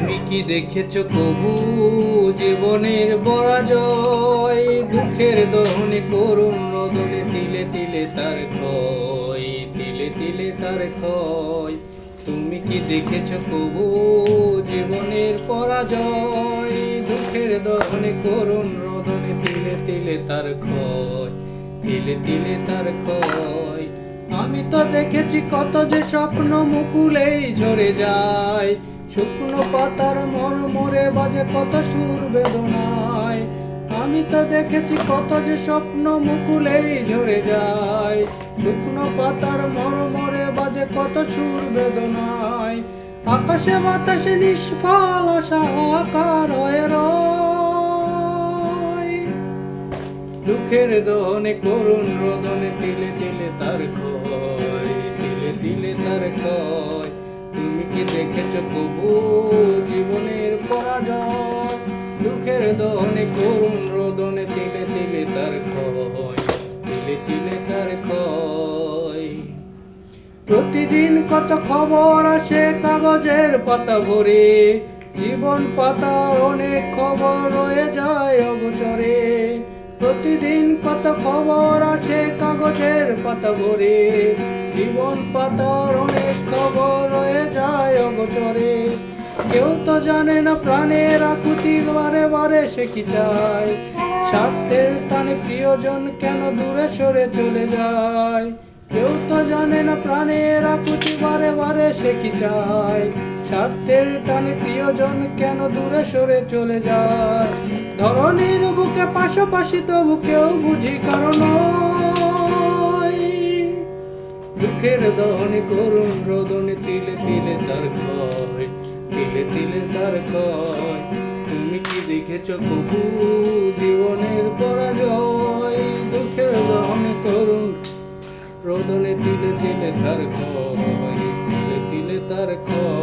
তুমি কি দেখেছো কবু জীবনের পরাজয়? দুঃখের দহনে করুণ রোদনে তিলে তিলে তার ক্ষয়, তিলে তিলে তার ক্ষয়। তুমি কি দেখেছো কবু জীবনের পরাজয়? দুঃখের দহনে করুণ রোদনে তিলে তিলে তার ক্ষয়, তিলে তিলে তার ক্ষয়। আমি তো দেখেছি কত যে স্বপ্ন মুকুলেই ঝরে যায়, শুকনো পাতার মরমরে বাজে কত সুর বেদনায়। আমি তো দেখেছি কত যে স্বপ্ন মুকুলেই ঝরে যায়, শুকনো পাতার মরমরে বাজে কত সুর বেদনায়। আকাশে বাতাসে নিষ্ফল আশা আকার হয়ে রয়। দুঃখের দহনে করুণ রোদনে তিলে তিলে তার ক্ষয়, তিলে তিলে তার ক্ষয়। তুমি কি দেখেছো কবু জীবনের পরাজয়? দুঃখের দহনে করুণ রোদনে তিলে তিলে তার ক্ষয়, তিলে তিলে তার ক্ষয়। প্রতিদিন কত খবর আসে কাগজের পাতা ভরে, জীবন পাতার অনেক খবর রয়ে যায় অগোচরে। প্রতিদিন কত খবর আসে কাগজের পাতা ভরে, জীবন পাতার অনেক খবর রয়ে যায় অগোচরে। কেউ তো জানে না প্রাণের আকুতি বারে বারে সে কি চায়, স্বার্থের টানে প্রিয়জন কেন দূরে সরে চলে যায়। কেউ তো জানে না প্রাণের আকুতি বারে বারে সে কি চায়, স্বার্থের টানে প্রিয়জন কেন দূরে সরে চলে যায়। ধরনীর বুকে পাশাপাশি তবু কেউ বুঝি কারণ দুঃখের দহনে করুণ রোদনে তিলে তিলে তার ক্ষয়, তিলে তিলে তার ক্ষয়। তুমি কি দেখেছো কবু জীবনের পরাজয়? দুঃখের দহনে করুণ রোদনে তিলে তিলে তার ক্ষয়, তিলে তিলে তার ক্ষয়।